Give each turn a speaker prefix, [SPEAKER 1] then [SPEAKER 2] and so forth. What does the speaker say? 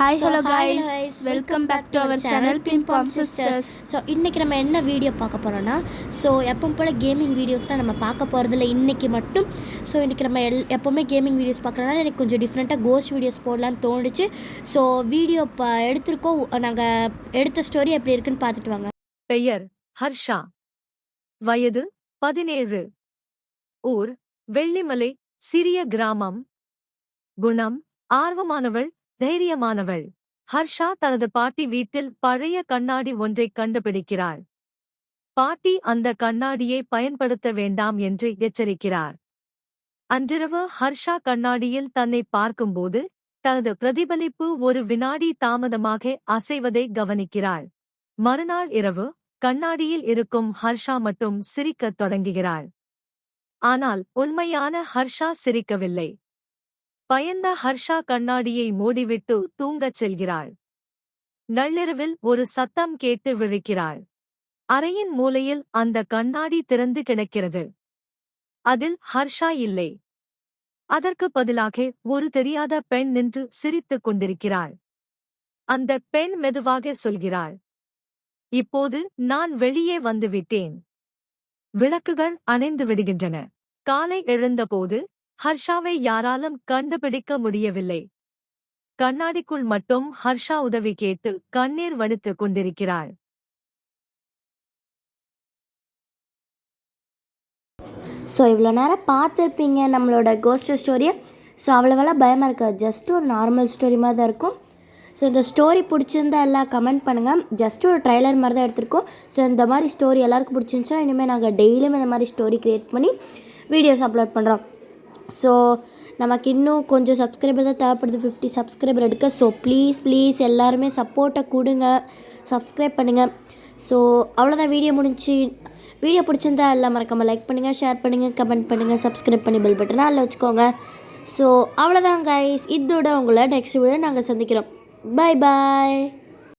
[SPEAKER 1] Hi, hello
[SPEAKER 2] Hi
[SPEAKER 1] guys.
[SPEAKER 2] welcome back to our channel Pim Pom Sisters.
[SPEAKER 1] So இன்றைக்கி நம்ம என்ன video பார்க்க போகிறோன்னா, ஸோ எப்போ போல் கேமிங் வீடியோஸ்லாம் நம்ம பார்க்க போகிறதில்ல இன்றைக்கி மட்டும். ஸோ இன்றைக்கி நம்ம எப்போவுமே கேமிங் வீடியோஸ் பார்க்குறதுனால எனக்கு கொஞ்சம் டிஃப்ரெண்ட்டாக கோஸ்ட் வீடியோஸ் போடலான்னு தோணுச்சு. ஸோ வீடியோ எடுத்திருக்கோம். நாங்கள் எடுத்த ஸ்டோரி எப்படி இருக்குன்னு பார்த்துட்டு வாங்க.
[SPEAKER 3] பெயர் ஹர்ஷா. வயது 17. ஊர் வெள்ளிமலை, சிறிய கிராமம். குணம் ஆர்வமானவள், தைரியமானவள். ஹர்ஷா தனது பாட்டி வீட்டில் பழைய கண்ணாடி ஒன்றைக் கண்டுபிடிக்கிறாள். பாட்டி அந்த கண்ணாடியை பயன்படுத்த வேண்டாம் என்று எச்சரிக்கிறார். அன்றிரவு ஹர்ஷா கண்ணாடியில் தன்னை பார்க்கும்போது தனது பிரதிபலிப்பு ஒரு வினாடி தாமதமாக அசைவதை கவனிக்கிறாள். மறுநாள் இரவு கண்ணாடியில் இருக்கும் ஹர்ஷா மட்டும் சிரிக்கத் தொடங்குகிறாள். ஆனால் உண்மையான ஹர்ஷா சிரிக்கவில்லை. பயந்த ஹர்ஷா கண்ணாடியை மூடிவிட்டு தூங்கச் செல்கிறாள். நள்ளிரவில் ஒரு சத்தம் கேட்டு விழிக்கிறாள். அறையின் மூலையில் அந்த கண்ணாடி திறந்து கிடக்கிறது. அதில் ஹர்ஷா இல்லை. அதற்கு பதிலாக ஒரு தெரியாத பெண் நின்று சிரித்துக் கொண்டிருக்கிறாள். அந்த பெண் மெதுவாக சொல்கிறாள், இப்போது நான் வெளியே வந்துவிட்டேன். விளக்குகள் அணைந்து விடுகின்றன. காலை எழுந்தபோது ஹர்ஷாவை யாராலும் கண்டுபிடிக்க முடியவில்லை. கண்ணாடிக்குள் மட்டும் ஹர்ஷா உதவி கேட்டு கண்ணீர் வடித்துக் கொண்டிருக்கிறாள்.
[SPEAKER 1] ஸோ இவ்வளோ நேரம் பார்த்துருப்பீங்க நம்மளோட கோஸ்ட் ஸ்டோரியை. ஸோ அவ்வளோவெல்லாம் பயமாக இருக்காது, ஜஸ்ட் ஒரு நார்மல் ஸ்டோரி மாதிரி தான் இருக்கும். ஸோ இந்த ஸ்டோரி பிடிச்சிருந்தா எல்லாம் கமெண்ட் பண்ணுங்கள். ஜஸ்ட் ஒரு ட்ரைலர் மாதிரி தான் எடுத்திருக்கோம். ஸோ இந்த மாதிரி ஸ்டோரி எல்லாருக்கும் பிடிச்சிருந்துச்சுன்னா இனிமேல் நாங்கள் டெய்லியும் இந்த மாதிரி ஸ்டோரி க்ரியேட் பண்ணி வீடியோஸ் அப்லோட் பண்ணுறோம். ஸோ நமக்கு இன்னும் கொஞ்சம் சப்ஸ்கிரைபர் தான் தேவைப்படுது, 50 சப்ஸ்கிரைபர் எடுக்க. ஸோ ப்ளீஸ் எல்லாருமே சப்போர்ட்டை கொடுங்க, சப்ஸ்கிரைப் பண்ணுங்கள். ஸோ அவ்வளோதான், வீடியோ முடிஞ்சு. வீடியோ பிடிச்சிருந்தா எல்லாம் மறக்காமல் லைக் பண்ணுங்கள், ஷேர் பண்ணுங்கள், கமெண்ட் பண்ணுங்கள், சப்ஸ்கிரைப் பண்ணி பெல் பட்டனை அதில் வச்சுக்கோங்க. ஸோ அவ்வளோதான் கைஸ், இதோட உங்களை நெக்ஸ்ட் வீடியோ நாங்கள் சந்திக்கிறோம். பாய்.